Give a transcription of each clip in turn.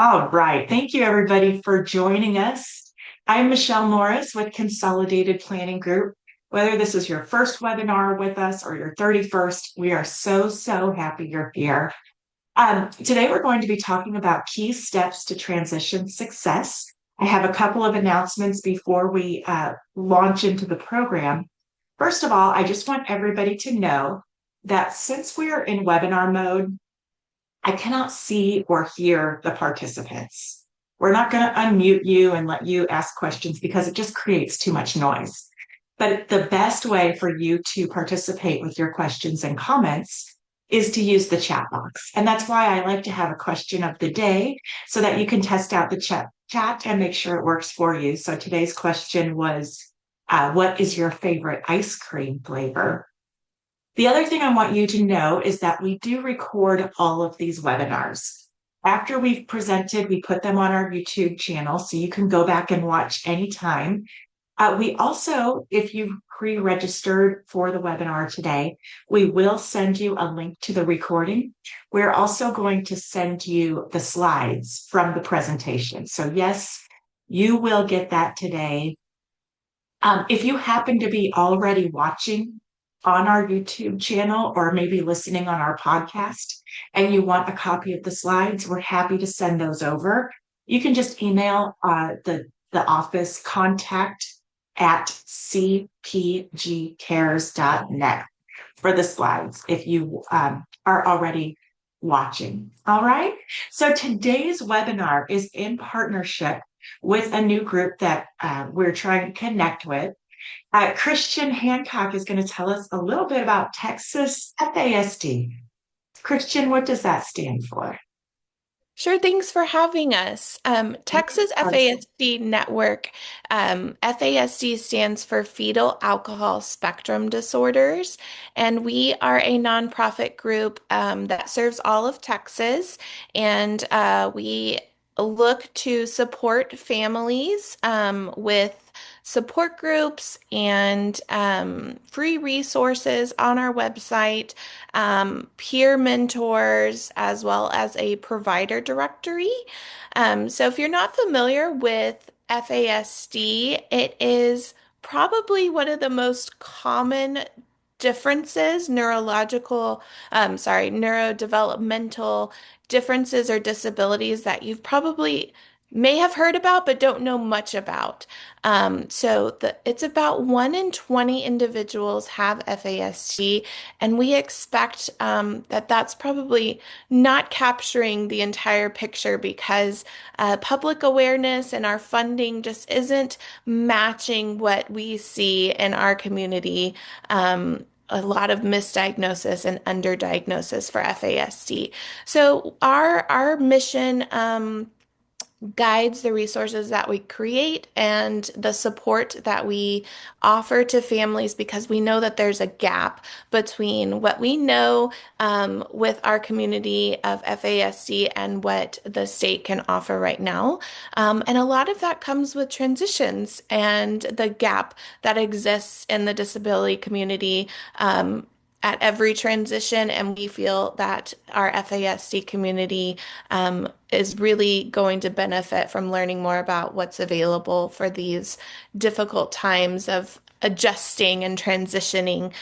All right. Thank you, everybody, for joining us. I'm Michelle Morris with Consolidated Planning Group. Whether this is your first webinar with us or your 31st, we are so happy you're here. Today, we're going to be talking about key steps to transition success. I have a couple of announcements before we launch into the program. First of all, I just want everybody to know that since we are in webinar mode, I cannot see or hear the participants. We're not going to unmute you and let you ask questions because it just creates too much noise. But the best way for you to participate with your questions and comments is to use the chat box. And that's why I like to have a question of the day so that you can test out the chat and make sure it works for you. So today's question was, what is your favorite ice cream flavor? The other thing I want you to know is that we do record all of these webinars. After we've presented, we put them on our YouTube channel so you can go back and watch anytime. We also, if you pre-registered for the webinar today, we will send you a link to the recording. We're also going to send you the slides from the presentation. So yes, you will get that today. If you happen to be already watching on our YouTube channel or maybe listening on our podcast and you want a copy of the slides, we're happy to send those over. You can just email the office contact at cpgcares.net for the slides if you are already watching. All right. So today's webinar is in partnership with a new group that we're trying to connect with. Christian Hancock is going to tell us a little bit about Texas FASD. Christian, what does that stand for? Sure, thanks for having us. Texas FASD Network, FASD stands for Fetal Alcohol Spectrum Disorders, and we are a nonprofit group that serves all of Texas, and we look to support families with support groups and free resources on our website, peer mentors, as well as a provider directory. So if you're not familiar with FASD, it is probably one of the most common differences, neurodevelopmental differences or disabilities that you've probably may have heard about but don't know much about. It's about 1 in 20 individuals have FASD, and we expect that that's probably not capturing the entire picture because public awareness and our funding just isn't matching what we see in our community. A lot of misdiagnosis and underdiagnosis for FASD. So our mission guides the resources that we create and the support that we offer to families because we know that there's a gap between what we know with our community of FASD and what the state can offer right now. And a lot of that comes with transitions and the gap that exists in the disability community. At every transition, and we feel that our FASD community is really going to benefit from learning more about what's available for these difficult times of adjusting and transitioning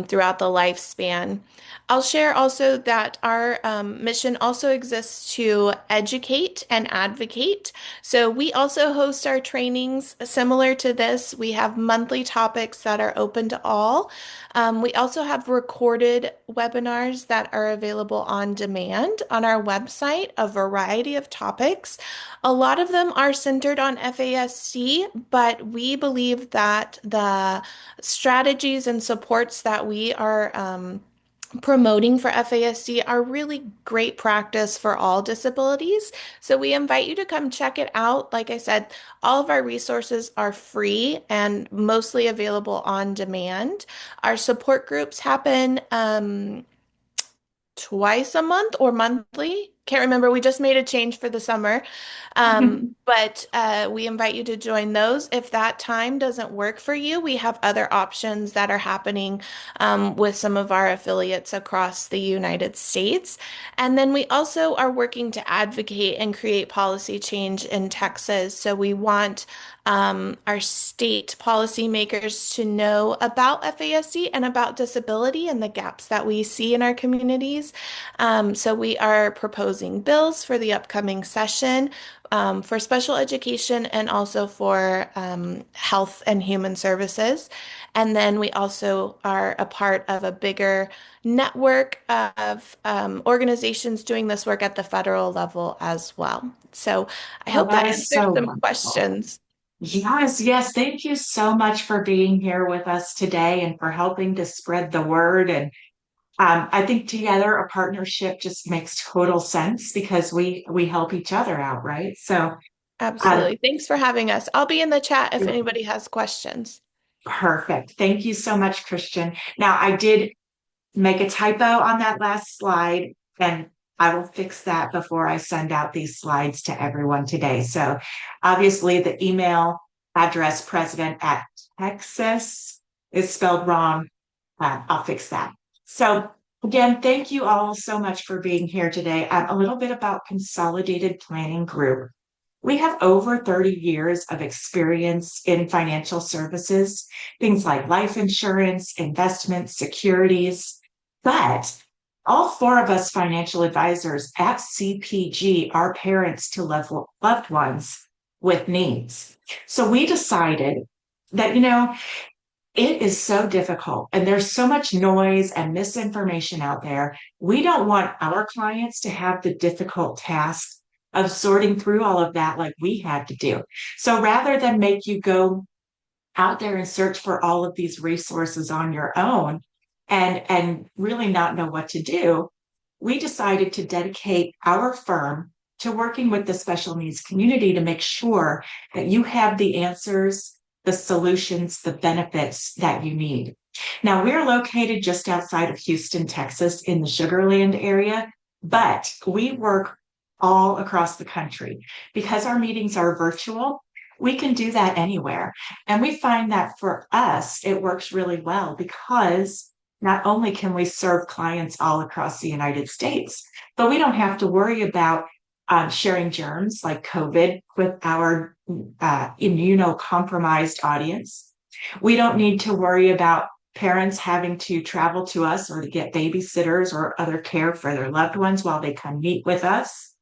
throughout the lifespan. I'll share also that our mission also exists to educate and advocate. So we also host our trainings similar to this. We have monthly topics that are open to all. We also have recorded webinars that are available on demand on our website, a variety of topics. A lot of them are centered on FASC, but we believe that the strategies and supports that we are promoting for FASD are really great practice for all disabilities. So we invite you to come check it out. Like I said, all of our resources are free and mostly available on demand. Our support groups happen twice a month or monthly. can't remember. We just made a change for the summer. But we invite you to join those. If that time doesn't work for you, we have other options that are happening with some of our affiliates across the United States. And then we also are working to advocate and create policy change in Texas. So we want our state policymakers to know about FASD and about disability and the gaps that we see in our communities. So we are proposing bills for the upcoming session for special education and also for health and human services. And then we also are a part of a bigger network of organizations doing this work at the federal level as well. So I Oh, hope that that is answered so some wonderful. questions. Yes, yes. Thank you so much for being here with us today and for helping to spread the word. And I think together a partnership just makes total sense because we help each other out, right? So, uh, Absolutely. Thanks for having us. I'll be in the chat if anybody has questions. perfect. Thank you so much, Christian. Now, I did make a typo on that last slide, and I will fix that before I send out these slides to everyone today. So obviously the email address president at Texas is spelled wrong. I'll fix that. So again, thank you all so much for being here today. A little bit about Consolidated Planning Group. We have over 30 years of experience in financial services, things like life insurance, investments, securities. But all four of us financial advisors at CPG are parents to loved ones with needs. So we decided that, it is so difficult and there's so much noise and misinformation out there. We don't want our clients to have the difficult task of sorting through all of that like we had to do. So rather than make you go out there and search for all of these resources on your own and really not know what to do, we decided to dedicate our firm to working with the special needs community to make sure that you have the answers, the solutions, the benefits that you need. Now, we're located just outside of Houston, Texas, in the Sugar Land area, but we work all across the country. Because our meetings are virtual, we can do that anywhere. And we find that for us, it works really well because not only can we serve clients all across the United States, but we don't have to worry about sharing germs like COVID with our immunocompromised audience. We don't need to worry about parents having to travel to us or to get babysitters or other care for their loved ones while they come meet with us.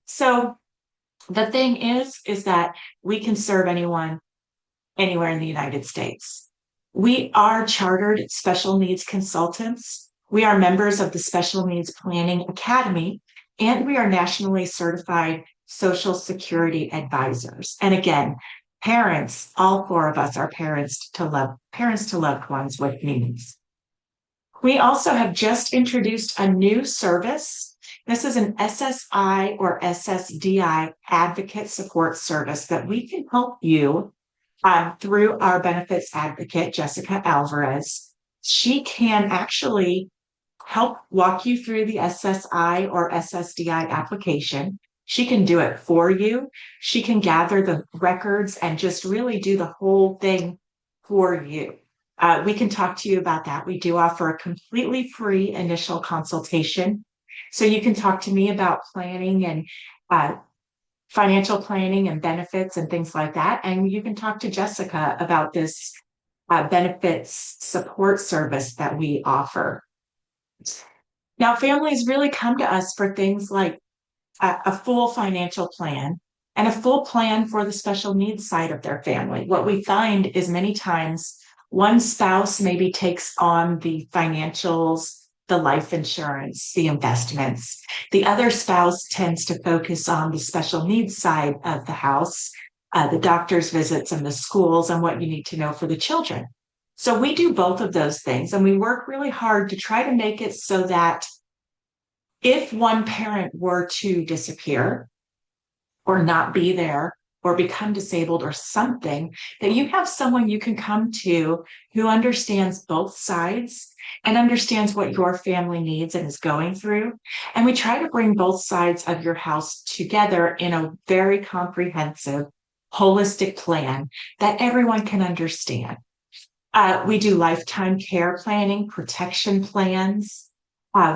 So the thing is that we can serve anyone anywhere in the United States. We are chartered special needs consultants. We are members of the Special Needs Planning Academy, and we are nationally certified Social Security advisors. And again, parents, all four of us are parents to loved ones with needs. We also have just introduced a new service. This is an SSI or SSDI advocate support service that we can help you through our benefits advocate, Jessica Alvarez. She can actually help walk you through the SSI or SSDI application. She can do it for you. She can gather the records and just really do the whole thing for you. We can talk to you about that. We do offer a completely free initial consultation. So you can talk to me about planning and financial planning and benefits and things like that. And you can talk to Jessica about this benefits support service that we offer. Now, families really come to us for things like a full financial plan and a full plan for the special needs side of their family. What we find is many times one spouse maybe takes on the financials, the life insurance, the investments. The other spouse tends to focus on the special needs side of the house, the doctor's visits and the schools and what you need to know for the children. So we do both of those things and we work really hard to try to make it so that if one parent were to disappear or not be there, or become disabled or something, that you have someone you can come to who understands both sides and understands what your family needs and is going through. And we try to bring both sides of your house together in a very comprehensive, holistic plan that everyone can understand. We do lifetime care planning, protection plans.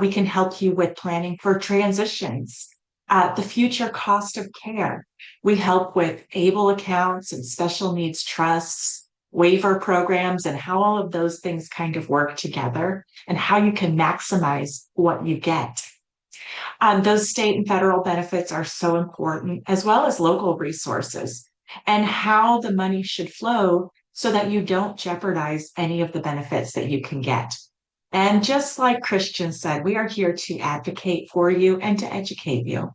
We can help you with planning for transitions, the future cost of care. We help with ABLE accounts and special needs trusts, waiver programs, and how all of those things kind of work together and how you can maximize what you get. Those state and federal benefits are so important, as well as local resources and how the money should flow so that you don't jeopardize any of the benefits that you can get. And just like Christian said, we are here to advocate for you and to educate you.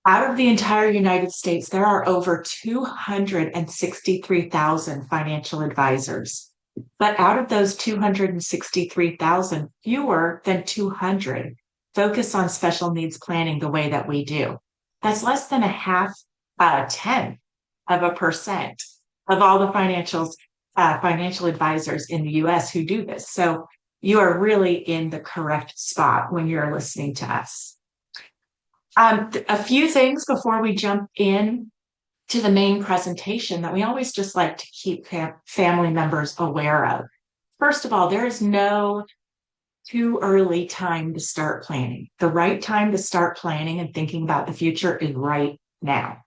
Out of the entire United States, there are over 263,000 financial advisors. But out of those 263,000, fewer than 200 focus on special needs planning the way that we do. That's less than a half, 10% of all the financial advisors in the US who do this. So you are really in the correct spot when you're listening to us. A few things before we jump in to the main presentation that we always just like to keep family members aware of. First of all, there is no too early time to start planning. The right time to start planning and thinking about the future is right now.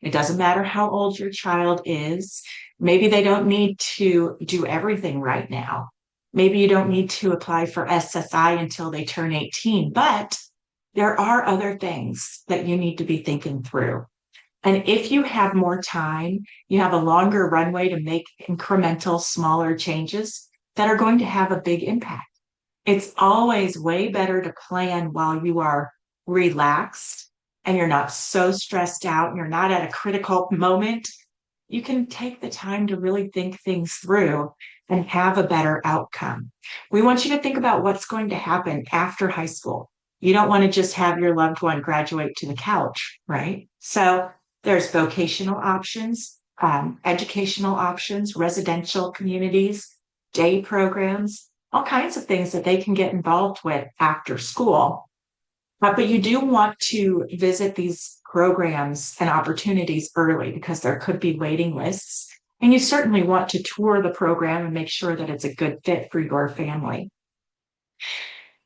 It doesn't matter how old your child is. Maybe they don't need to do everything right now. Maybe you don't need to apply for SSI until they turn 18, but there are other things that you need to be thinking through. And if you have more time, you have a longer runway to make incremental, smaller changes that are going to have a big impact. It's always way better to plan while you are relaxed and you're not so stressed out and you're not at a critical moment. You can take the time to really think things through and have a better outcome. We want you to think about what's going to happen after high school. You don't want to just have your loved one graduate to the couch, right? So there's vocational options, educational options, residential communities, day programs, all kinds of things that they can get involved with after school. But you do want to visit these programs and opportunities early because there could be waiting lists. And you certainly want to tour the program and make sure that it's a good fit for your family.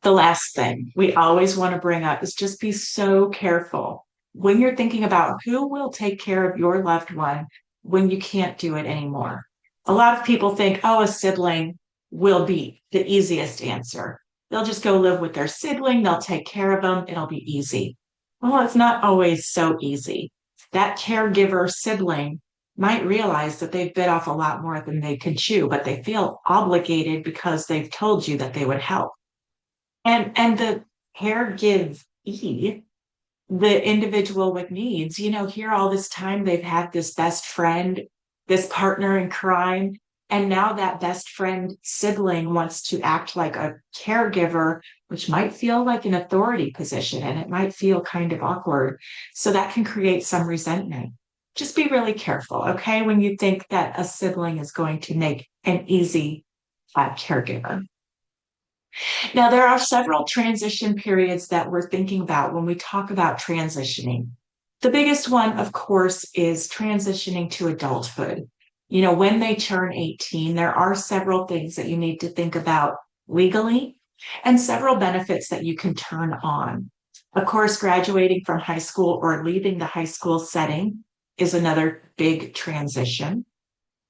The last thing we always want to bring up is just be so careful when you're thinking about who will take care of your loved one when you can't do it anymore. A lot of people think, oh, a sibling will be the easiest answer. They'll just go live with their sibling, they'll take care of them, it'll be easy. Well, it's not always so easy. That caregiver sibling might realize that they've bit off a lot more than they can chew, but they feel obligated because they've told you that they would help. And the caregivee, the individual with needs, here all this time they've had this best friend, this partner in crime, and now that best friend sibling wants to act like a caregiver, which might feel like an authority position and it might feel kind of awkward. So that can create some resentment. Just be really careful, okay, when you think that a sibling is going to make an easy caregiver. Now, there are several transition periods that we're thinking about when we talk about transitioning. The biggest one, of course, is transitioning to adulthood. When they turn 18, there are several things that you need to think about legally and several benefits that you can turn on. Of course, graduating from high school or leaving the high school setting is another big transition.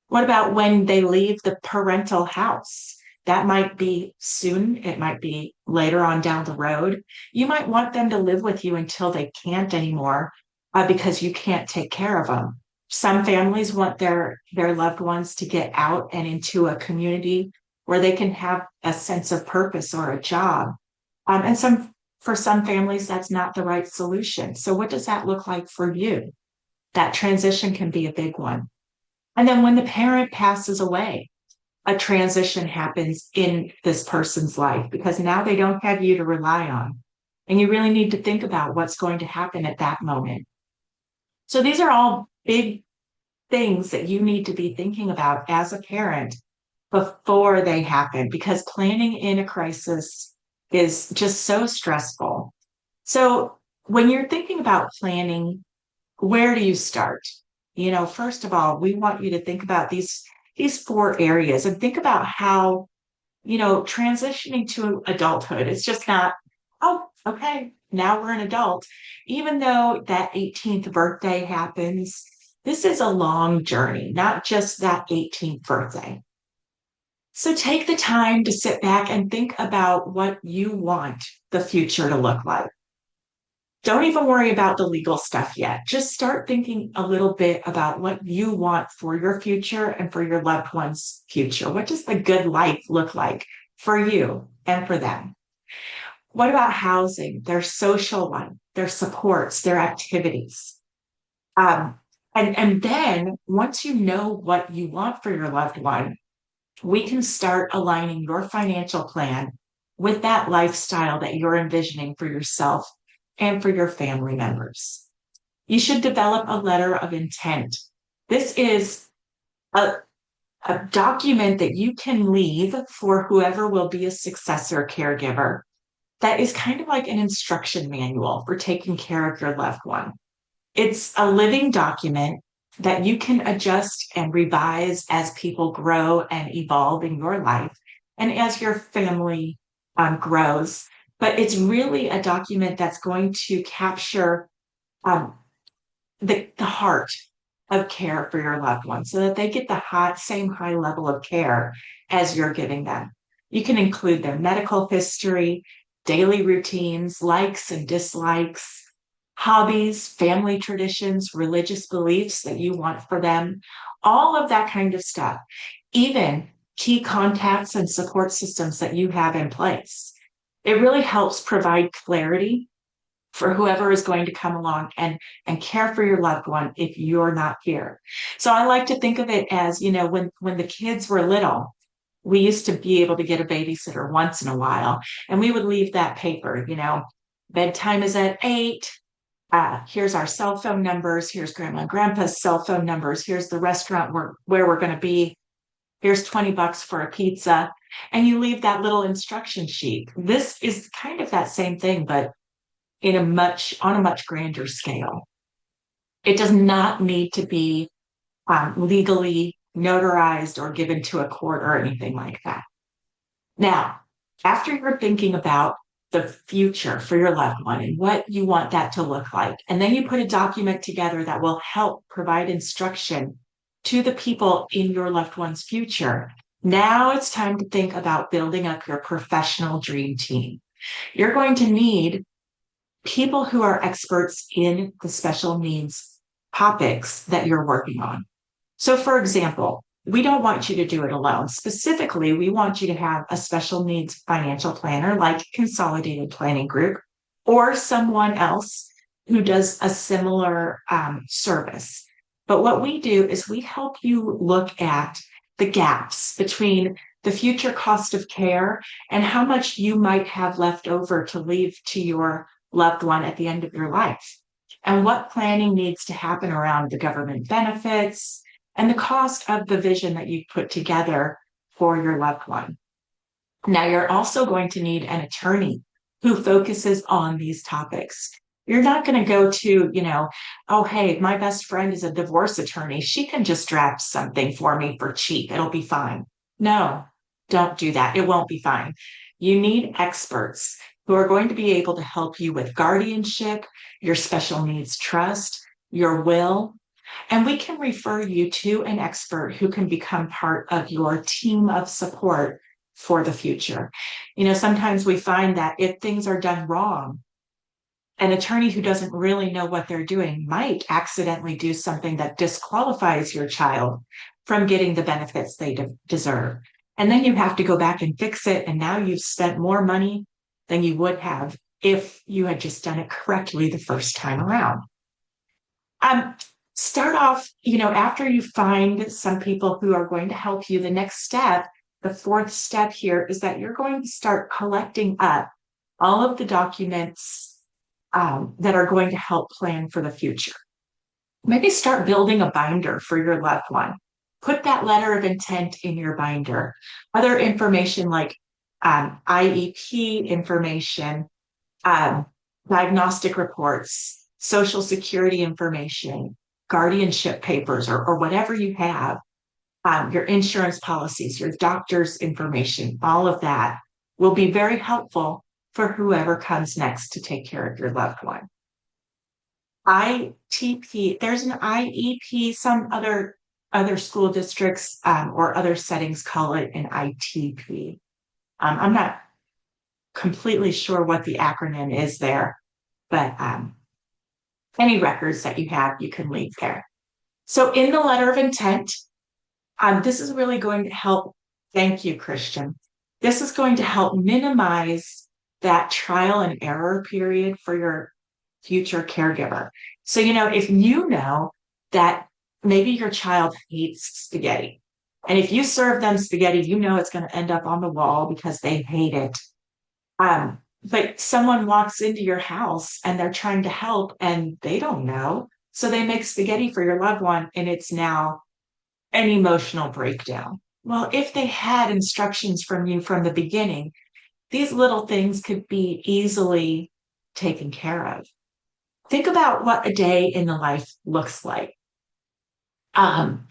What about when they leave the parental house? That might be soon. It might be later on down the road. You might want them to live with you until they can't anymore because you can't take care of them. Some families want their loved ones to get out and into a community where they can have a sense of purpose or a job. And for some families, that's not the right solution. So what does that look like for you? That transition can be a big one. And then when the parent passes away, a transition happens in this person's life because now they don't have you to rely on. And you really need to think about what's going to happen at that moment. So these are all big things that you need to be thinking about as a parent before they happen, because planning in a crisis is just so stressful. So when you're thinking about planning, where do you start? First of all, we want you to think about these four areas and think about how, transitioning to adulthood, it's just not, oh, okay, now we're an adult. Even though that 18th birthday happens, this is a long journey, not just that 18th birthday. So take the time to sit back and think about what you want the future to look like. Don't even worry about the legal stuff yet. Just start thinking a little bit about what you want for your future and for your loved one's future. What does the good life look like for you and for them? What about housing, their social life, their supports, their activities? Um, and then once you know what you want for your loved one, we can start aligning your financial plan with that lifestyle that you're envisioning for yourself and for your family members. You should develop a letter of intent. This is a, a document that you can leave for whoever will be a successor caregiver. That is kind of like an instruction manual for taking care of your loved one. It's a living document that you can adjust and revise as people grow and evolve in your life and as your family grows. But it's really a document that's going to capture um, the heart of care for your loved one so that they get the same high level of care as you're giving them. You can include their medical history, daily routines, likes and dislikes, hobbies, family traditions, religious beliefs that you want for them, all of that kind of stuff, even key contacts and support systems that you have in place. It really helps provide clarity for whoever is going to come along and care for your loved one if you're not here. So I like to think of it as, when the kids were little, we used to be able to get a babysitter once in a while, and we would leave that paper, bedtime is at 8. Here's our cell phone numbers. Here's grandma and grandpa's cell phone numbers. Here's the restaurant where we're going to be. Here's $20 for a pizza. And you leave that little instruction sheet. This is kind of that same thing, but on a much grander scale. It does not need to be legally notarized or given to a court or anything like that. Now, after you're thinking about the future for your loved one and what you want that to look like, and then you put a document together that will help provide instruction to the people in your loved one's future. Now it's time to think about building up your professional dream team. You're going to need people who are experts in the special needs topics that you're working on. So, for example, we don't want you to do it alone. Specifically, we want you to have a special needs financial planner like Consolidated Planning Group or someone else who does a similar service. But what we do is we help you look at the gaps between the future cost of care and how much you might have left over to leave to your loved one at the end of your life, and what planning needs to happen around the government benefits and the cost of the vision that you put together for your loved one. Now, you're also going to need an attorney who focuses on these topics. You're not going to go to, oh, hey, my best friend is a divorce attorney. She can just draft something for me for cheap. It'll be fine. No, don't do that. It won't be fine. You need experts who are going to be able to help you with guardianship, your special needs trust, your will, and we can refer you to an expert who can become part of your team of support for the future. Sometimes we find that if things are done wrong, an attorney who doesn't really know what they're doing might accidentally do something that disqualifies your child from getting the benefits they deserve. And then you have to go back and fix it. And now you've spent more money than you would have if you had just done it correctly the first time around. Start off, after you find some people who are going to help you, the next step, the fourth step here is that you're going to start collecting up all of the documents that are going to help plan for the future. Maybe start building a binder for your loved one. Put that letter of intent in your binder. Other information like IEP information, um, diagnostic reports, social security information, guardianship papers, or whatever you have, your insurance policies, your doctor's information, all of that will be very helpful for whoever comes next to take care of your loved one. ITP, there's an IEP, some other school districts or other settings call it an ITP. I'm not completely sure what the acronym is there, but any records that you have, you can leave there. So in the letter of intent, this is really going to help. Thank you, Christian. This is going to help minimize that trial and error period for your future caregiver. So, if you know that maybe your child hates spaghetti, and if you serve them spaghetti, you know it's going to end up on the wall because they hate it. But someone walks into your house and they're trying to help and they don't know. So they make spaghetti for your loved one and it's now an emotional breakdown. Well, if they had instructions from you from the beginning, these little things could be easily taken care of. Think about what a day in the life looks like.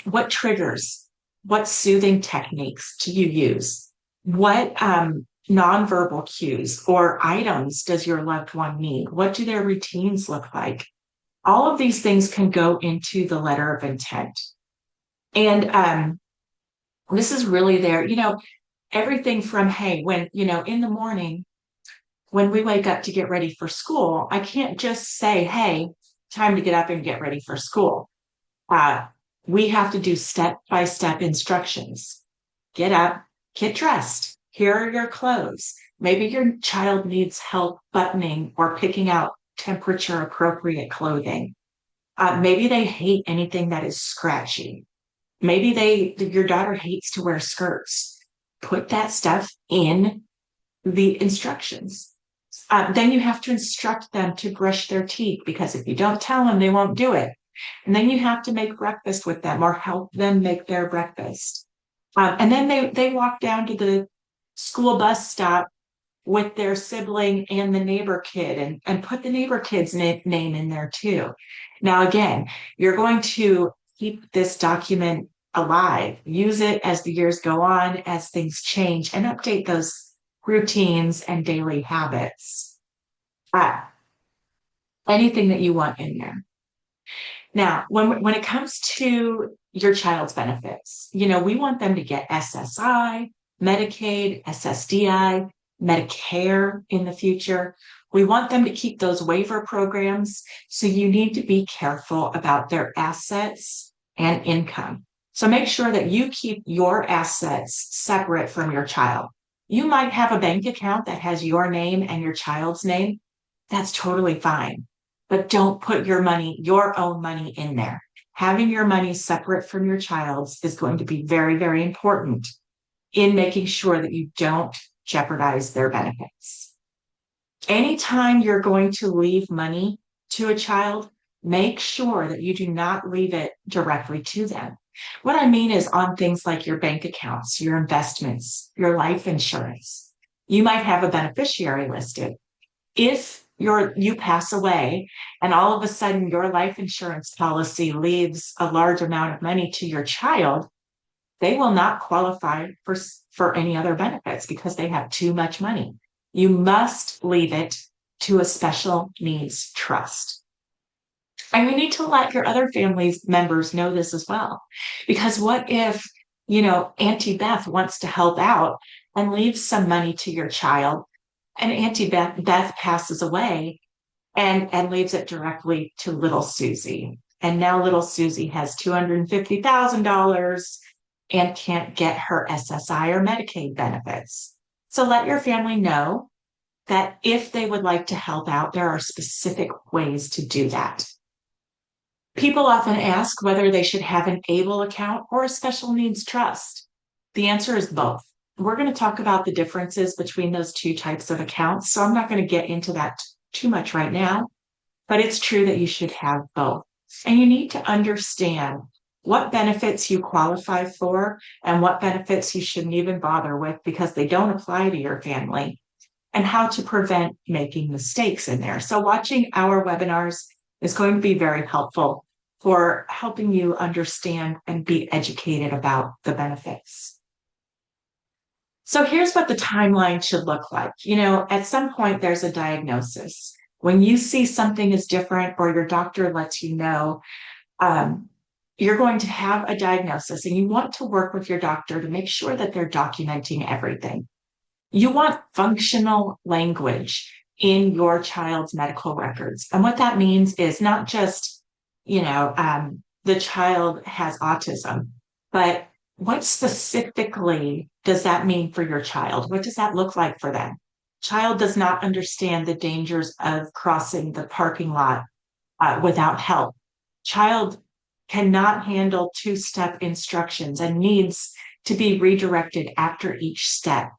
What triggers, what soothing techniques do you use? What nonverbal cues or items does your loved one need? What do their routines look like? All of these things can go into the letter of intent. And this is really there, everything from, hey, when, in the morning, when we wake up to get ready for school, I can't just say, hey, time to get up and get ready for school. We have to do step-by-step instructions. Get up, get dressed. Here are your clothes. Maybe your child needs help buttoning or picking out temperature appropriate clothing. Maybe they hate anything that is scratchy. Maybe your daughter hates to wear skirts. Put that stuff in the instructions. Then you have to instruct them to brush their teeth because if you don't tell them, they won't do it. And then you have to make breakfast with them or help them make their breakfast. And then they walk down to the school bus stop with their sibling and the neighbor kid and put the neighbor kid's name in there too. Now, again, you're going to keep this document alive, use it as the years go on, as things change, and update those routines and daily habits. Anything that you want in there. Now, when it comes to your child's benefits, we want them to get SSI, Medicaid, SSDI, Medicare in the future. We want them to keep those waiver programs. So you need to be careful about their assets and income. So make sure that you keep your assets separate from your child. You might have a bank account that has your name and your child's name. That's totally fine. But don't put your own money in there. Having your money separate from your child's is going to be very, very important in making sure that you don't jeopardize their benefits. Anytime you're going to leave money to a child, make sure that you do not leave it directly to them. What I mean is on things like your bank accounts, your investments, your life insurance. You might have a beneficiary listed. If you pass away and all of a sudden your life insurance policy leaves a large amount of money to your child, they will not qualify for any other benefits because they have too much money. You must leave it to a special needs trust. And you need to let your other family members know this as well. Because what if, Auntie Beth wants to help out and leaves some money to your child and Auntie Beth passes away and leaves it directly to little Susie. And now little Susie has $250,000 and can't get her SSI or Medicaid benefits. So let your family know that if they would like to help out, there are specific ways to do that. People often ask whether they should have an ABLE account or a special needs trust. The answer is both. We're going to talk about the differences between those two types of accounts. So I'm not going to get into that too much right now, but it's true that you should have both. And you need to understand what benefits you qualify for and what benefits you shouldn't even bother with because they don't apply to your family, and how to prevent making mistakes in there. So watching our webinars is going to be very helpful for helping you understand and be educated about the benefits. So here's what the timeline should look like. At some point, there's a diagnosis. When you see something is different or your doctor lets you know, um, you're going to have a diagnosis and you want to work with your doctor to make sure that they're documenting everything. You want functional language in your child's medical records. And what that means is not just, the child has autism, but what specifically does that mean for your child? What does that look like for them? Child does not understand the dangers of crossing the parking lot without help. Child cannot handle two-step instructions and needs to be redirected after each step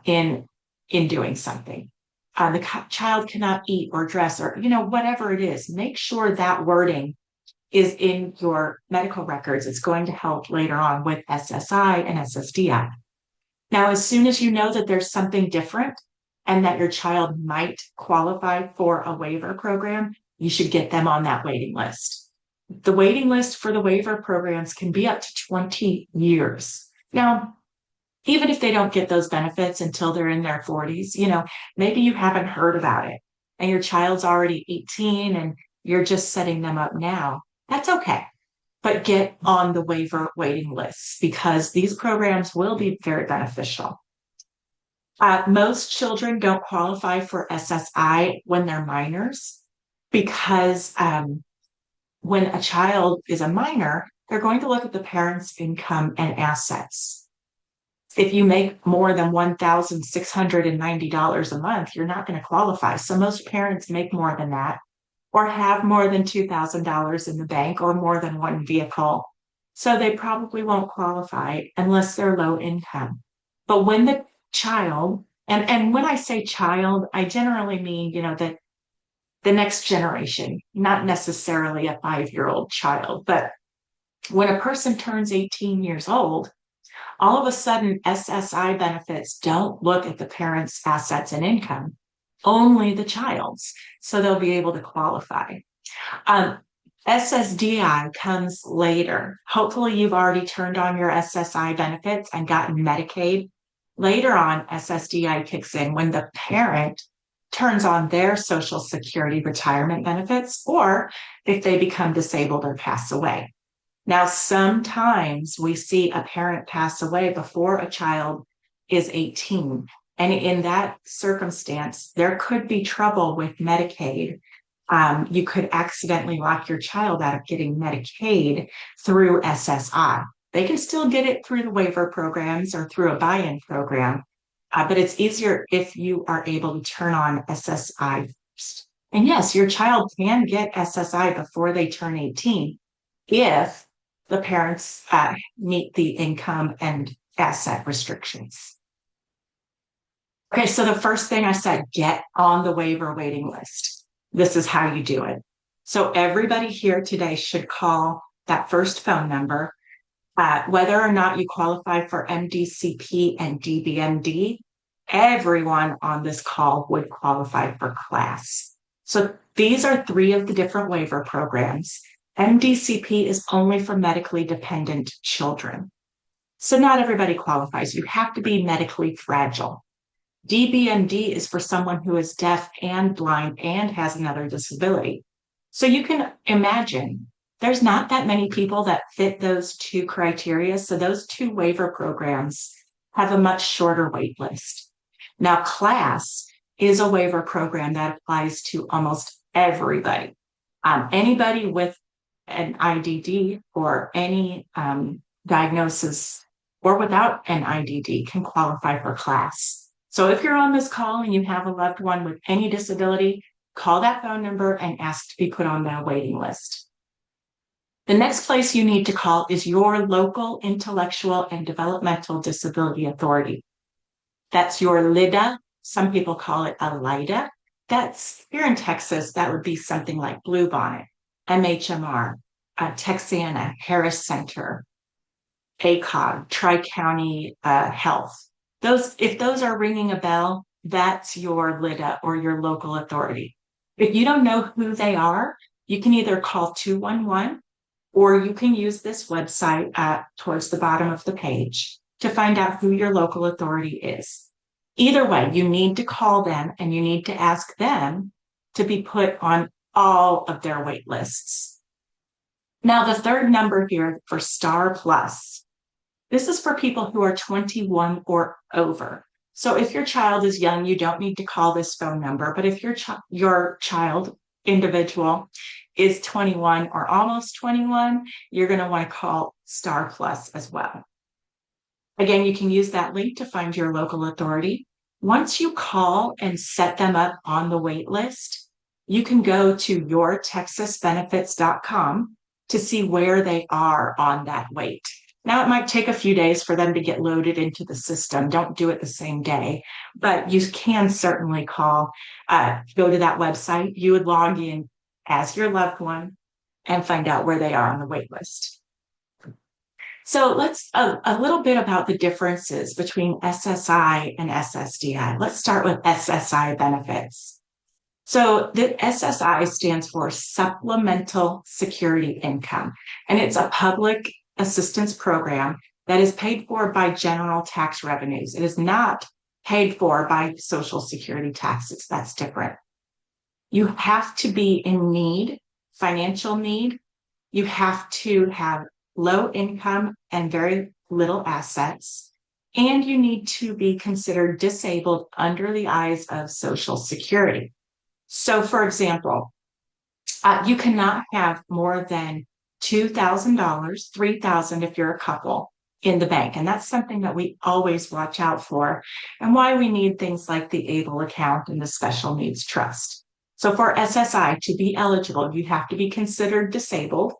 in doing something. The child cannot eat or dress or whatever it is. Make sure that wording is in your medical records. It's going to help later on with SSI and SSDI. Now, as soon as you know that there's something different and that your child might qualify for a waiver program, you should get them on that waiting list. The waiting list for the waiver programs can be up to 20 years. Now, even if they don't get those benefits until they're in their 40s, maybe you haven't heard about it and your child's already 18 and you're just setting them up now. That's okay. But get on the waiver waiting lists because these programs will be very beneficial. Most children don't qualify for SSI when they're minors because when a child is a minor, they're going to look at the parents' income and assets. If you make more than $1,690 a month, you're not going to qualify. So most parents make more than that or have more than $2,000 in the bank or more than one vehicle. So they probably won't qualify unless they're low income. But when the child, and when I say child, I generally mean, that the next generation, not necessarily a 5-year-old child, but when a person turns 18 years old, all of a sudden SSI benefits don't look at the parent's assets and income, only the child's. So they'll be able to qualify. SSDI comes later. Hopefully you've already turned on your SSI benefits and gotten Medicaid. Later on, SSDI kicks in when the parent turns on their Social Security retirement benefits or if they become disabled or pass away. Now, sometimes we see a parent pass away before a child is 18. And in that circumstance, there could be trouble with Medicaid. You could accidentally lock your child out of getting Medicaid through SSI. They can still get it through the waiver programs or through a buy-in program, but it's easier if you are able to turn on SSI first. And yes, your child can get SSI before they turn 18 if the parents meet the income and asset restrictions. Okay, so the first thing I said, get on the waiver waiting list. This is how you do it. So everybody here today should call that first phone number. Whether or not you qualify for MDCP and DBMD, everyone on this call would qualify for class. So these are 3 of the different waiver programs. MDCP is only for medically dependent children. So not everybody qualifies. You have to be medically fragile. DBMD is for someone who is deaf and blind and has another disability. So you can imagine there's not that many people that fit those 2 criteria. So those 2 waiver programs have a much shorter wait list. Now, class is a waiver program that applies to almost everybody. Anybody with an IDD or any diagnosis or without an IDD can qualify for class. So if you're on this call and you have a loved one with any disability, call that phone number and ask to be put on the waiting list. The next place you need to call is your local intellectual and developmental disability authority. That's your LIDA. Some people call it a LIDA. That's here in Texas, that would be something like Bluebonnet. MHMR, Texana, Harris Center, ACOG, Tri-County Health. If those are ringing a bell, that's your LIDA or your local authority. If you don't know who they are, you can either call 211 or you can use this website towards the bottom of the page to find out who your local authority is. Either way, you need to call them and you need to ask them to be put on all of their wait lists. Now, the third number here for Star Plus, this is for people who are 21 or over. So if your child is young, you don't need to call this phone number. But if your child, individual, is 21 or almost 21, you're going to want to call Star Plus as well. Again, you can use that link to find your local authority. Once you call and set them up on the wait list, you can go to yourtexasbenefits.com to see where they are on that wait. Now, it might take a few days for them to get loaded into the system. Don't do it the same day, but you can certainly call, go to that website. You would log in as your loved one and find out where they are on the wait list. So let's a little bit about the differences between SSI and SSDI. Let's start with SSI benefits. So the SSI stands for Supplemental Security Income, and it's a public assistance program that is paid for by general tax revenues. It is not paid for by Social Security taxes. That's different. You have to be in need, financial need. You have to have low income and very little assets, and you need to be considered disabled under the eyes of Social Security. So, for example, you cannot have more than $2,000, $3,000 if you're a couple in the bank. And that's something that we always watch out for and why we need things like the ABLE account and the Special Needs Trust. So for SSI to be eligible, you have to be considered disabled.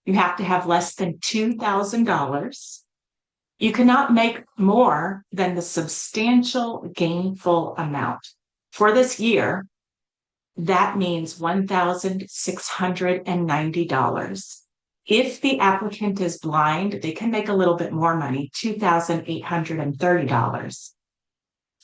You have to have less than $2,000. You cannot make more than the substantial gainful amount. For this year, that means $1,690. If the applicant is blind, they can make a little bit more money, $2,830.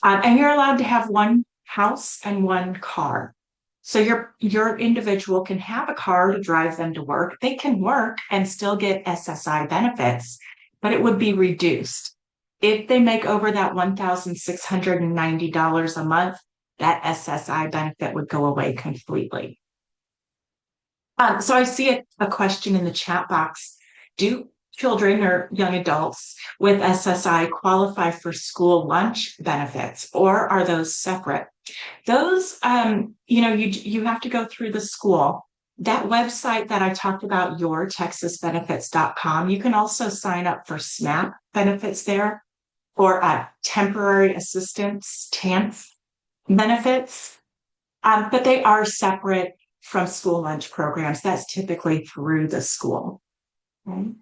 And you're allowed to have one house and one car. So your individual can have a car to drive them to work. They can work and still get SSI benefits, but it would be reduced. If they make over that $1,690 a month, that SSI benefit would go away completely. So I see a question in the chat box. Do children or young adults with SSI qualify for school lunch benefits, or are those separate? Those, you have to go through the school. That website that I talked about, yourtexasbenefits.com, you can also sign up for SNAP benefits there or temporary assistance, TANF benefits, but they are separate from school lunch programs. That's typically through the school. Okay.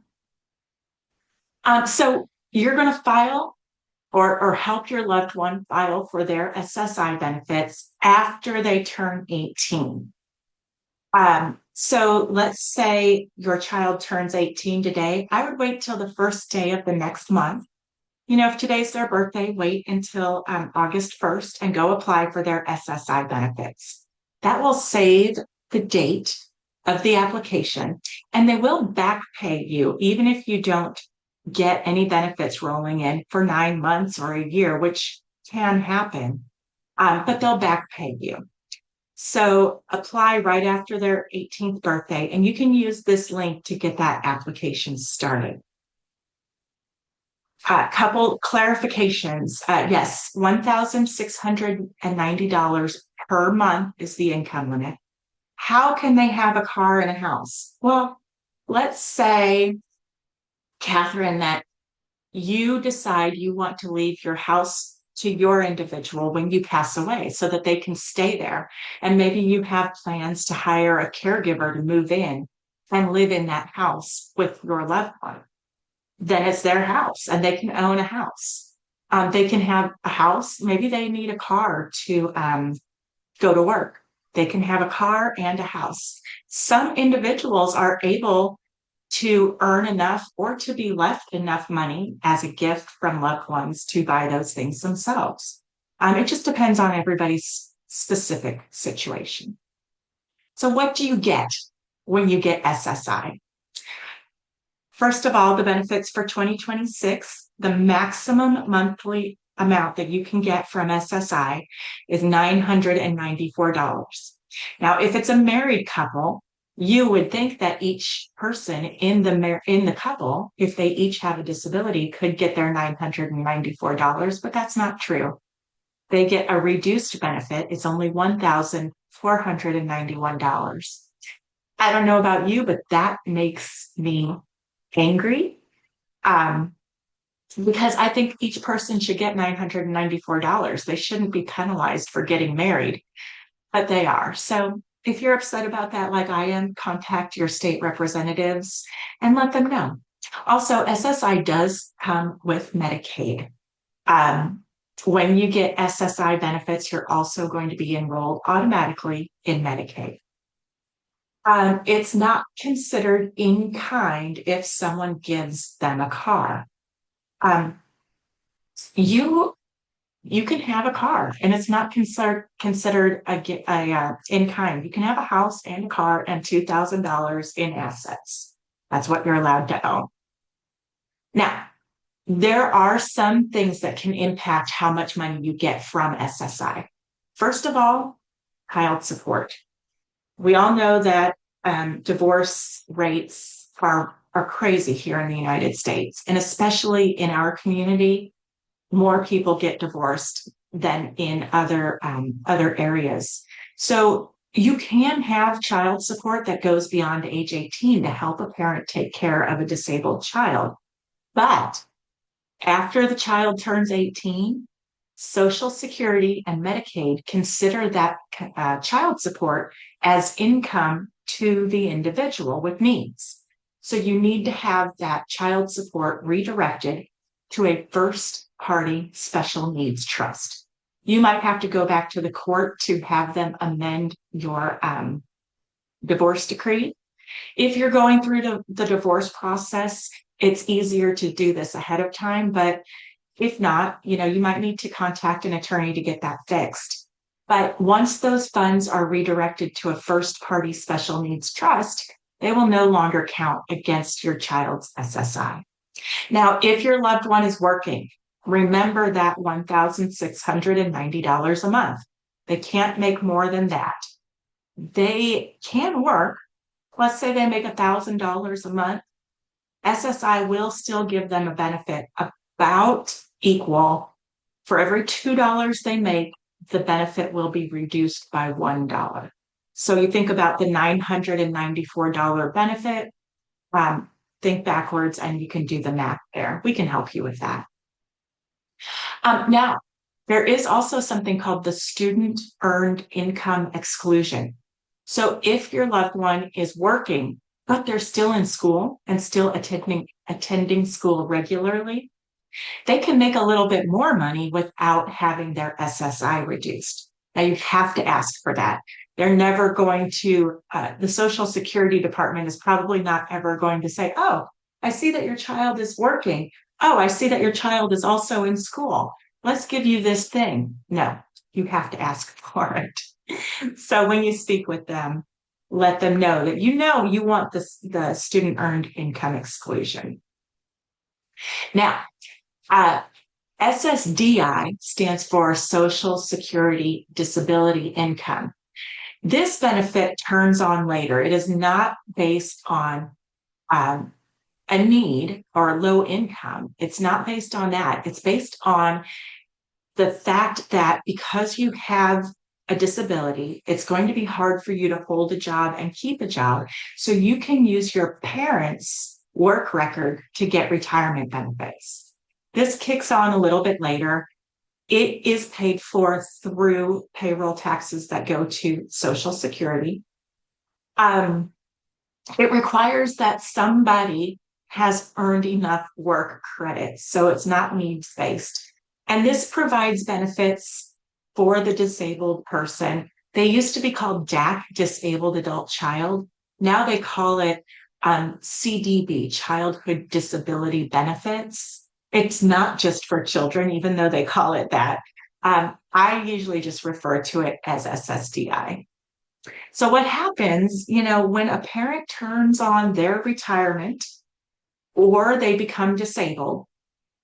So you're going to file or help your loved one file for their SSI benefits after they turn 18. So let's say your child turns 18 today. I would wait till the first day of the next month. If today's their birthday, wait until August 1st and go apply for their SSI benefits. That will save the date of the application, and they will back pay you even if you don't get any benefits rolling in for 9 months or a year, which can happen, but they'll back pay you. So apply right after their 18th birthday, and you can use this link to get that application started. Couple clarifications. Yes, $1,690 per month is the income limit. How can they have a car and a house? Well, let's say, Catherine, that you decide you want to leave your house to your individual when you pass away so that they can stay there. And maybe you have plans to hire a caregiver to move in and live in that house with your loved one. Then it's their house and they can own a house. They can have a house. Maybe they need a car to go to work. They can have a car and a house. Some individuals are able to earn enough or to be left enough money as a gift from loved ones to buy those things themselves. It just depends on everybody's specific situation. So, what do you get when you get SSI? First of all, the benefits for 2026, the maximum monthly amount that you can get from SSI is $994. Now, if it's a married couple, you would think that each person in the couple, if they each have a disability, could get their $994, but that's not true. They get a reduced benefit. It's only $1,491. I don't know about you, but that makes me angry. Um, because I think each person should get $994. They shouldn't be penalized for getting married, but they are. So if you're upset about that, like I am, contact your state representatives and let them know. Also, SSI does come with Medicaid. Um, when you get SSI benefits, you're also going to be enrolled automatically in Medicaid. It's not considered in kind if someone gives them a car. Um, you you can have a car and it's not considered in kind. You can have a house and a car and $2,000 in assets. That's what you're allowed to own. Now, there are some things that can impact how much money you get from SSI. First of all, child support. We all know that divorce rates are crazy here in the United States, and especially in our community, more people get divorced than in other areas. So you can have child support that goes beyond age 18 to help a parent take care of a disabled child. But after the child turns 18, Social Security and Medicaid consider that child support as income to the individual with needs. So you need to have that child support redirected to a first party special needs trust. You might have to go back to the court to have them amend your divorce decree. If you're going through the divorce process, it's easier to do this ahead of time, but if not, you might need to contact an attorney to get that fixed. But once those funds are redirected to a first party special needs trust, they will no longer count against your child's SSI. Now, if your loved one is working, remember that $1,690 a month. They can't make more than that. They can work. Let's say they make $1,000 a month. SSI will still give them a benefit about equal. For every $2 they make, the benefit will be reduced by $1. So you think about the $994 benefit, think backwards and you can do the math there. We can help you with that. Now, there is also something called the student earned income exclusion. So if your loved one is working, but they're still in school and still attending school regularly, they can make a little bit more money without having their SSI reduced. Now you have to ask for that. They're never going to, the Social Security Department is probably not ever going to say, oh, I see that your child is working. Oh, I see that your child is also in school. Let's give you this thing. No, you have to ask for it. So when you speak with them, let them know that you want the student earned income exclusion. Now, SSDI stands for Social Security Disability Income. This benefit turns on later. It is not based on a need or low income. It's not based on that. It's based on the fact that because you have a disability, it's going to be hard for you to hold a job and keep a job. So you can use your parents' work record to get retirement benefits. This kicks on a little bit later. It is paid for through payroll taxes that go to Social Security. It requires that somebody has earned enough work credits, so it's not needs-based. And this provides benefits for the disabled person They used to be called DAC, Disabled Adult Child. Now they call it CDB, Childhood Disability Benefits. It's not just for children, even though they call it that. I usually just refer to it as SSDI. So what happens, when a parent turns on their retirement or they become disabled,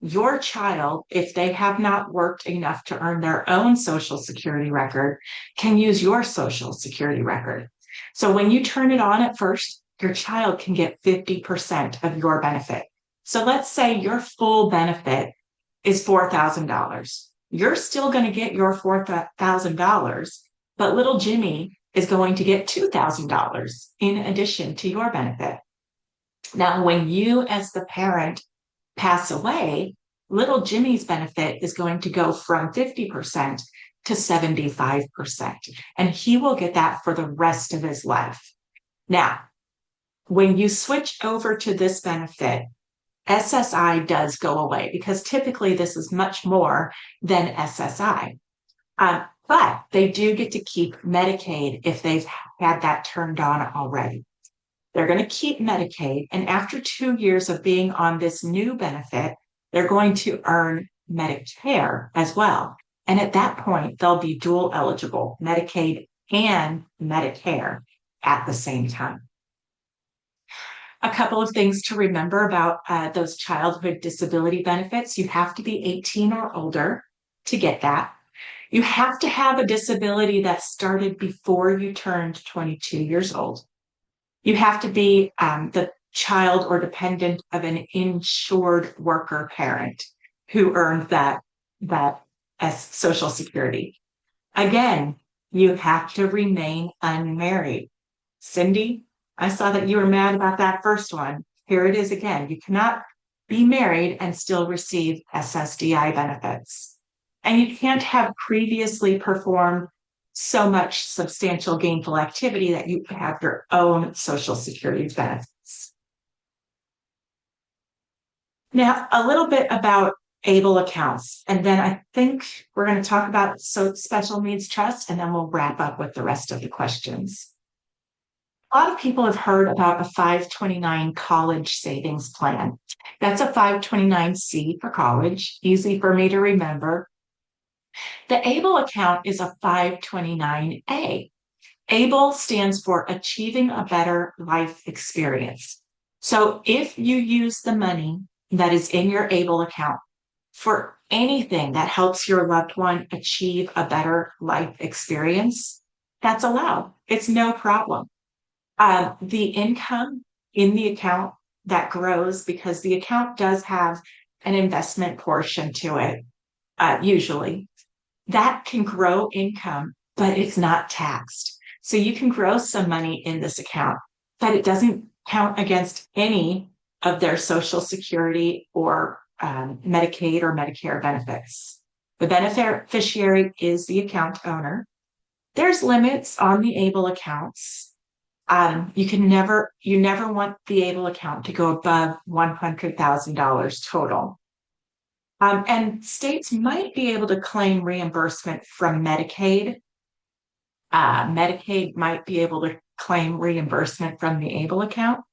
your child, if they have not worked enough to earn their own social security record, can use your social security record. So when you turn it on at first, your child can get 50% of your benefit. So let's say your full benefit is $4,000. You're still going to get your $4,000, but little Jimmy is going to get $2,000 in addition to your benefit. Now, when you as the parent pass away, little Jimmy's benefit is going to go from 50% to 75%, and he will get that for the rest of his life. Now, when you switch over to this benefit, SSI does go away because typically this is much more than SSI. But they do get to keep Medicaid if they've had that turned on already. They're going to keep Medicaid, and after 2 years of being on this new benefit, they're going to earn Medicare as well. And at that point, they'll be dual eligible, Medicaid and Medicare at the same time. A couple of things to remember about those childhood disability benefits. You have to be 18 or older to get that. You have to have a disability that started before you turned 22 years old. You have to be the child or dependent of an insured worker parent who earned that as Social Security. Again, you have to remain unmarried. Cindy, I saw that you were mad about that first one. Here it is again. You cannot be married and still receive SSDI benefits. And you can't have previously performed so much substantial gainful activity that you have your own Social Security benefits. Now, a little bit about ABLE accounts, and then I think we're going to talk about special needs trust, and then we'll wrap up with the rest of the questions. A lot of people have heard about a 529 college savings plan. That's a 529C for college, easy for me to remember. The ABLE account is a 529A. ABLE stands for Achieving a Better Life Experience. So if you use the money that is in your ABLE account for anything that helps your loved one achieve a better life experience, that's allowed. It's no problem. The income in the account that grows, because the account does have an investment portion to it, usually, that can grow income, but it's not taxed. So you can grow some money in this account, but it doesn't count against any of their Social Security or Medicaid or Medicare benefits. The beneficiary is the account owner. There's limits on the ABLE accounts. You never want the ABLE account to go above $100,000 total. And states might be able to claim reimbursement from Medicaid. Medicaid might be able to claim reimbursement from the ABLE account,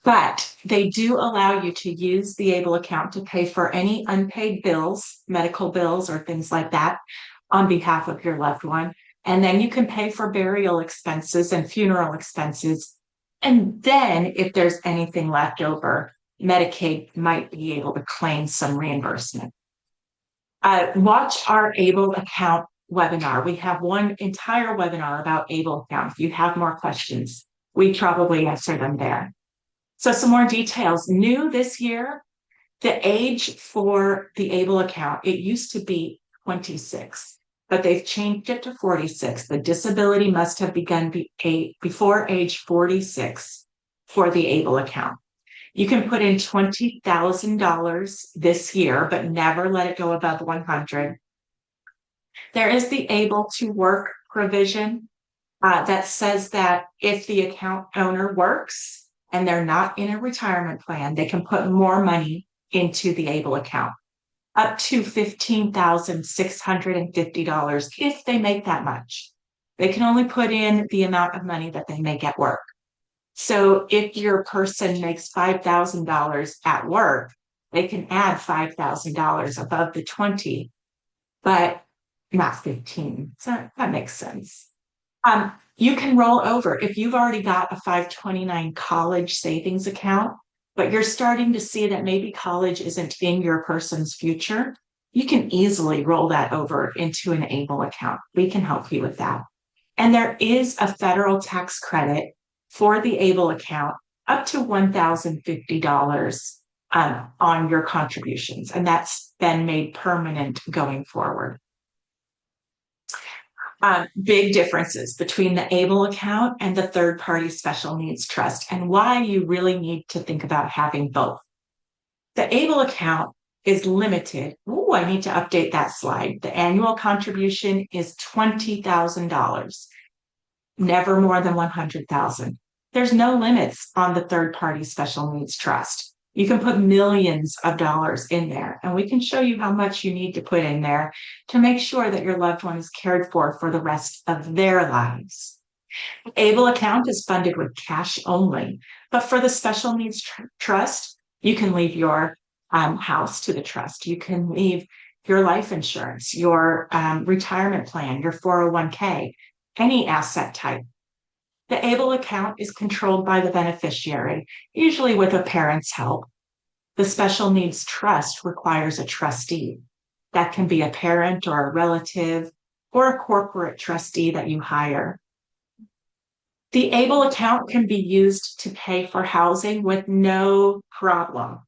but they do allow you to use the ABLE account to pay for any unpaid bills, medical bills, or things like that on behalf of your loved one. And then you can pay for burial expenses and funeral expenses. And then if there's anything left over, Medicaid might be able to claim some reimbursement. Watch our ABLE account webinar. We have one entire webinar about ABLE account. If you have more questions, we probably answer them there. So some more details. New this year, the age for the ABLE account, it used to be 26. But they've changed it to 46. The disability must have begun before age 46 for the ABLE account. You can put in $20,000 this year, but never let it go above 100. There is the able to work provision that says that if the account owner works and they're not in a retirement plan, they can put more money into the ABLE account, up to $15,650 if they make that much. They can only put in the amount of money that they make at work. So if your person makes $5,000 at work, they can add $5,000 above the 20, but not 15. So that makes sense. You can roll over if you've already got a 529 college savings account, but you're starting to see that maybe college isn't in your person's future. You can easily roll that over into an ABLE account. We can help you with that. And there is a federal tax credit for the ABLE account up to $1,050 on your contributions, and that's been made permanent going forward. Big differences between the ABLE account and the third party special needs trust, and why you really need to think about having both. The ABLE account is limited. Oh, I need to update that slide. The annual contribution is $20,000, never more than $100,000. There's no limits on the third party special needs trust. You can put millions of dollars in there, and we can show you how much you need to put in there to make sure that your loved one is cared for the rest of their lives. ABLE account is funded with cash only, but for the special needs trust, you can leave your house to the trust. You can leave your life insurance, your retirement plan, your 401k, any asset type. The ABLE account is controlled by the beneficiary, usually with a parent's help. The special needs trust requires a trustee. That can be a parent or a relative or a corporate trustee that you hire. The ABLE account can be used to pay for housing with no problem.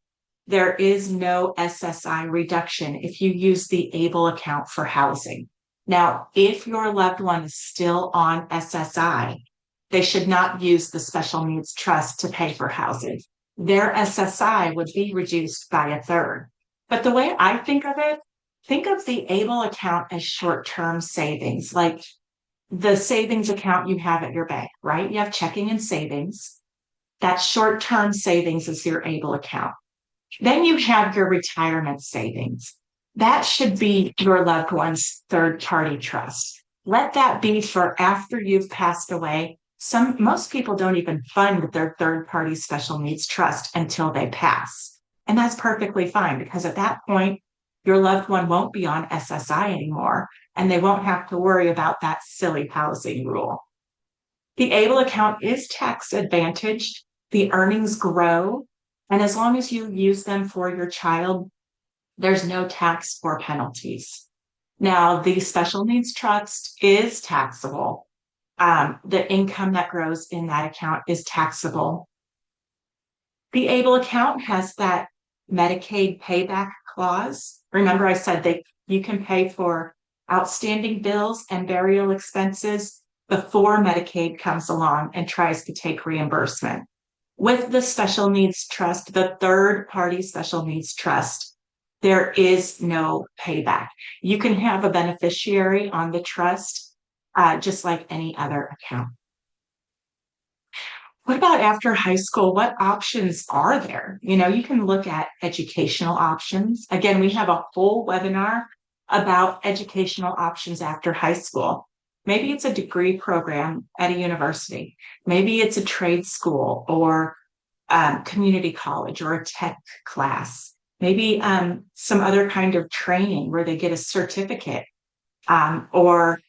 There is no SSI reduction if you use the ABLE account for housing. Now, if your loved one is still on SSI, they should not use the special needs trust to pay for housing. Their SSI would be reduced by a third. But the way I think of it, think of the ABLE account as short-term savings, like the savings account you have at your bank, right? You have checking and savings. That short-term savings is your ABLE account. Then you have your retirement savings. That should be your loved one's third-party trust. Let that be for after you've passed away. Most people don't even fund their third-party special needs trust until they pass. And that's perfectly fine, because at that point, your loved one won't be on SSI anymore, and they won't have to worry about that silly housing rule. The ABLE account is tax advantaged. The earnings grow, and as long as you use them for your child, there's no tax or penalties. Now, the special needs trust is taxable. The income that grows in that account is taxable. The ABLE account has that Medicaid payback clause. Remember, I said that you can pay for outstanding bills and burial expenses before Medicaid comes along and tries to take reimbursement. With the special needs trust, the third party special needs trust, there is no payback. You can have a beneficiary on the trust, just like any other account. What about after high school? What options are there? You can look at educational options. Again, we have a whole webinar about educational options after high school. Maybe it's a degree program at a university. Maybe it's a trade school or community college or a tech class. Maybe some other kind of training where they get a certificate or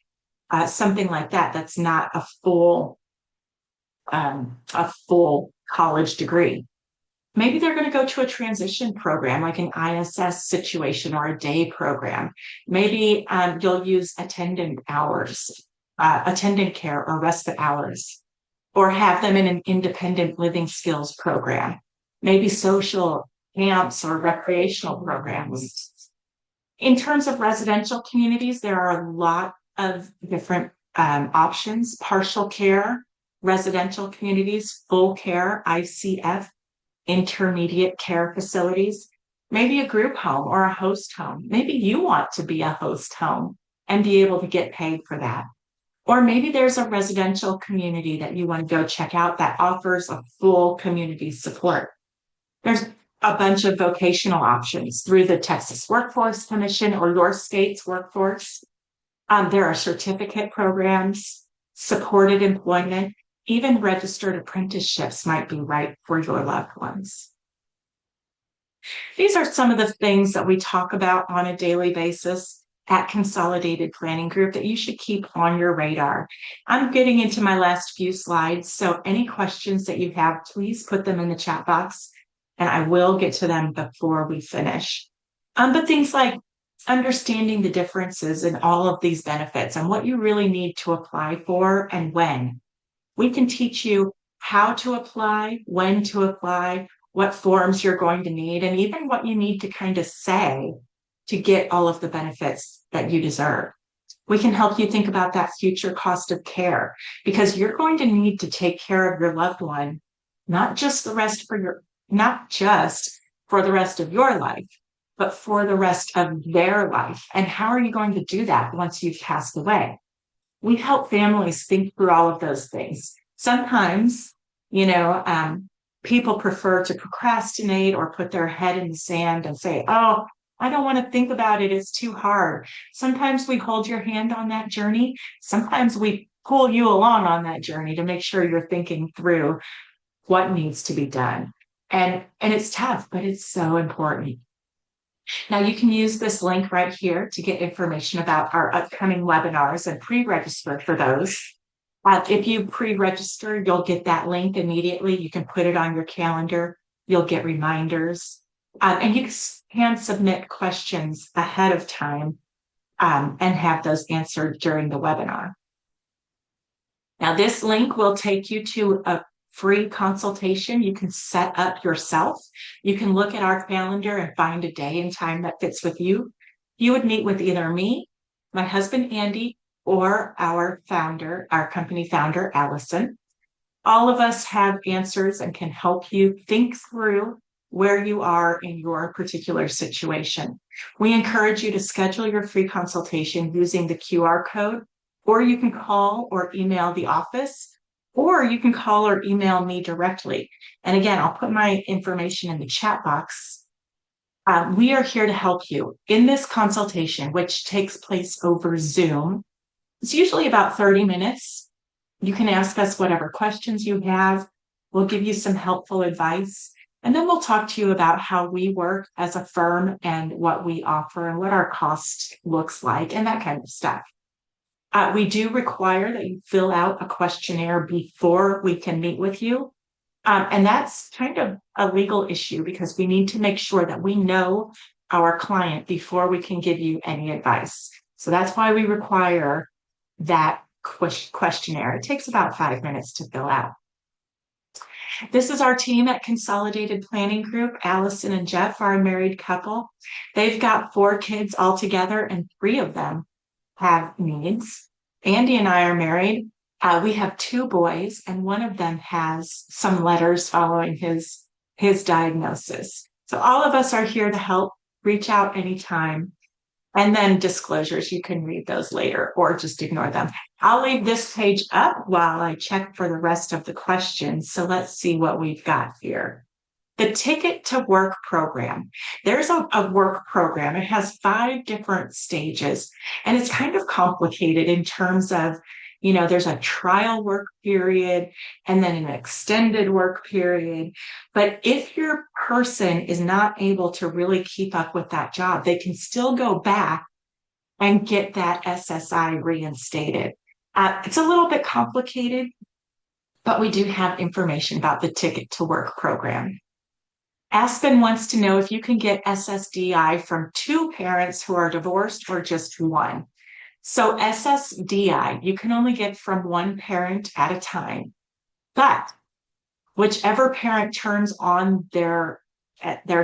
something like that. That's not a full college degree. Maybe they're going to go to a transition program like an ISS situation or a day program. Maybe you'll use attendant hours, attendant care or respite hours, or have them in an independent living skills program. Maybe social camps or recreational programs. In terms of residential communities, there are a lot of different options: partial care, residential communities, full care, ICF, intermediate care facilities, maybe a group home or a host home. Maybe you want to be a host home and be able to get paid for that. Or maybe there's a residential community that you want to go check out that offers a full community support. There's a bunch of vocational options through the Texas Workforce Commission or your state's workforce. There are certificate programs. supported employment, even registered apprenticeships might be right for your loved ones. These are some of the things that we talk about on a daily basis at Consolidated Planning Group that you should keep on your radar. I'm getting into my last few slides, so any questions that you have, please put them in the chat box and I will get to them before we finish. But things like understanding the differences in all of these benefits and what you really need to apply for and when. We can teach you how to apply, when to apply, what forms you're going to need, and even what you need to kind of say to get all of the benefits that you deserve. We can help you think about that future cost of care because you're going to need to take care of your loved one, not just not just for the rest of your life, but for the rest of their life. And how are you going to do that once you've passed away? We help families think through all of those things. Sometimes, you know, people prefer to procrastinate or put their head in the sand and say, oh, I don't want to think about it. It's too hard. Sometimes we hold your hand on that journey. Sometimes we pull you along on that journey to make sure you're thinking through what needs to be done. And it's tough, but it's so important. Now you can use this link right here to get information about our upcoming webinars and pre-register for those. If you pre-register, you'll get that link immediately. You can put it on your calendar. You'll get reminders. And you can submit questions ahead of time and have those answered during the webinar. Now this link will take you to a free consultation you can set up yourself. You can look at our calendar and find a day and time that fits with you. You would meet with either me, my husband, Andy, or our founder, our company founder, Allison. All of us have answers and can help you think through where you are in your particular situation. We encourage you to schedule your free consultation using the QR code, or you can call or email the office, or you can call or email me directly. And again, I'll put my information in the chat box. We are here to help you in this consultation, which takes place over Zoom. It's usually about 30 minutes. You can ask us whatever questions you have. We'll give you some helpful advice. And then we'll talk to you about how we work as a firm and what we offer and what our cost looks like and that kind of stuff. We do require that you fill out a questionnaire before we can meet with you. And that's kind of a legal issue because we need to make sure that we know our client before we can give you any advice. So that's why we require that questionnaire. It takes about 5 minutes to fill out. This is our team at Consolidated Planning Group. Allison and Jeff are a married couple. They've got 4 kids altogether, and 3 of them have needs. Andy and I are married. We have 2 boys, and one of them has some letters following his diagnosis. So all of us are here to help. Reach out anytime. And then disclosures, you can read those later or just ignore them. I'll leave this page up while I check for the rest of the questions. So let's see what we've got here. The Ticket to Work program. There's a work program. It has 5 different stages, and it's kind of complicated in terms of, you know, there's a trial work period and then an extended work period. But if your person is not able to really keep up with that job, they can still go back and get that SSI reinstated. It's a little bit complicated, but we do have information about the Ticket to Work program. Aspen wants to know if you can get SSDI from 2 parents who are divorced or just 1. So SSDI, you can only get from 1 parent at a time, but whichever parent turns on their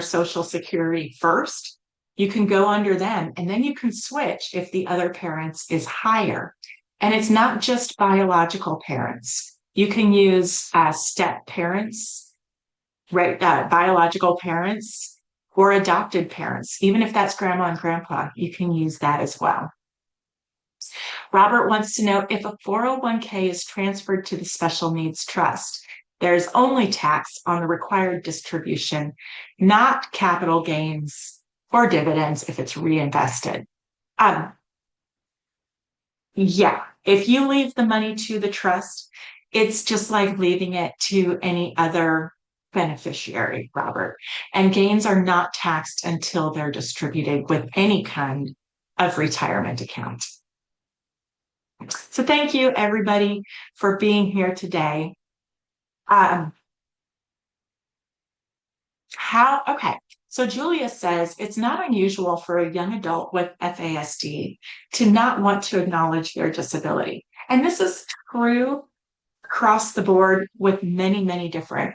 Social Security first, you can go under them, and then you can switch if the other parents is higher. And it's not just biological parents. You can use step parents, right? Biological parents or adopted parents. Even if that's grandma and grandpa, you can use that as well. Robert wants to know if a 401k is transferred to the Special Needs Trust. There's only tax on the required distribution, not capital gains or dividends if it's reinvested. Yeah, If you leave the money to the trust, it's just like leaving it to any other beneficiary, Robert. And gains are not taxed until they're distributed with any kind of retirement account. So thank you, everybody, for being here today. Um, okay. So Julia says it's not unusual for a young adult with FASD to not want to acknowledge their disability. And this is true across the board with many, many different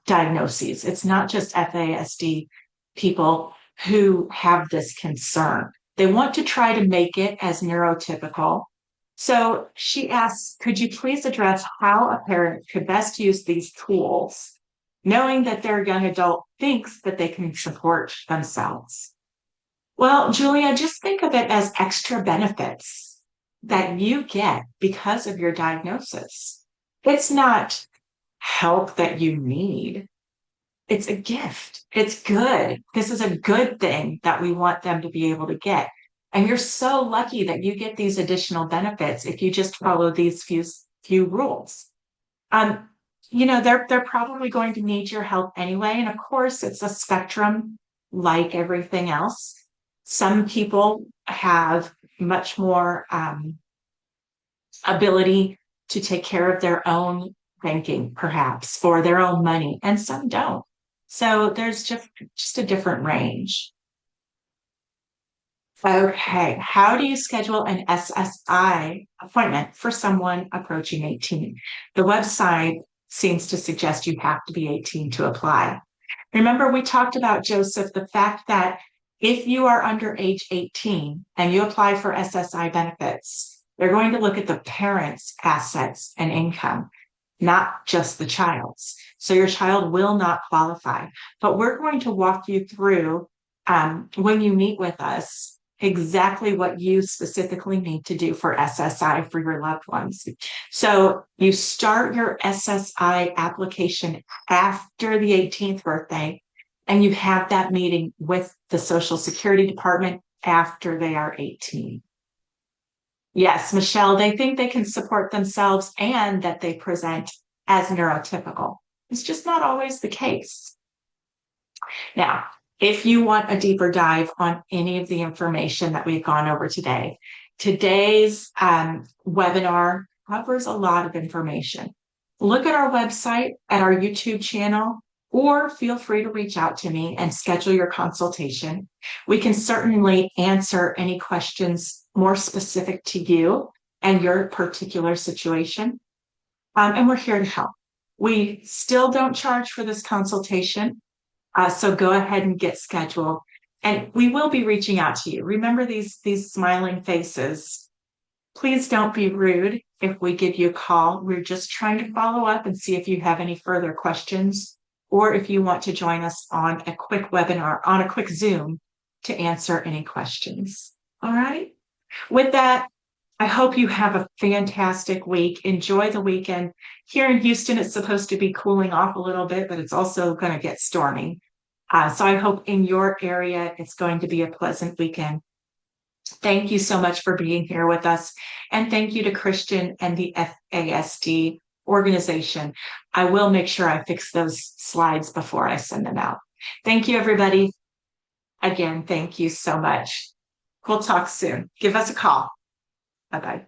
diagnoses. It's not just FASD people who have this concern. They want to try to make it as neurotypical. So she asks, could you please address how a parent could best use these tools, knowing that their young adult thinks that they can support themselves? Well, Julia, just think of it as extra benefits that you get because of your diagnosis. It's not help that you need. It's a gift. It's good. This is a good thing that we want them to be able to get. And you're so lucky that you get these additional benefits if you just follow these few rules. Um, they're probably going to need your help anyway. And of course, it's a spectrum like everything else. Some people have much more ability to take care of their own banking, perhaps, for their own money, and some don't. So there's just a different range. Okay, how do you schedule an SSI appointment for someone approaching 18? The website seems to suggest you have to be 18 to apply. Remember, we talked about, Joseph, the fact that if you are under age 18 and you apply for SSI benefits, they're going to look at the parent's assets and income, not just the child's. So your child will not qualify. But we're going to walk you through when you meet with us exactly what you specifically need to do for SSI for your loved ones. So you start your SSI application after the 18th birthday, and you have that meeting with the Social Security Department after they are 18. Yes, Michelle, they think they can support themselves and that they present as neurotypical. It's just not always the case. Now, if you want a deeper dive on any of the information that we've gone over today, today's webinar covers a lot of information. Look at our website, at our YouTube channel, or feel free to reach out to me and schedule your consultation. We can certainly answer any questions more specific to you and your particular situation. And we're here to help. We still don't charge for this consultation. So go ahead and get scheduled. And we will be reaching out to you. Remember these smiling faces. Please don't be rude if we give you a call. We're just trying to follow up and see if you have any further questions or if you want to join us on a quick webinar, on a quick Zoom to answer any questions. All right. With that, I hope you have a fantastic week. Enjoy the weekend. Here in Houston, it's supposed to be cooling off a little bit, but it's also going to get stormy. So I hope in your area, it's going to be a pleasant weekend. Thank you so much for being here with us. And thank you to Christian and the FASD organization. I will make sure I fix those slides before I send them out. Thank you, everybody. Again, thank you so much. We'll talk soon. Give us a call. Bye-bye.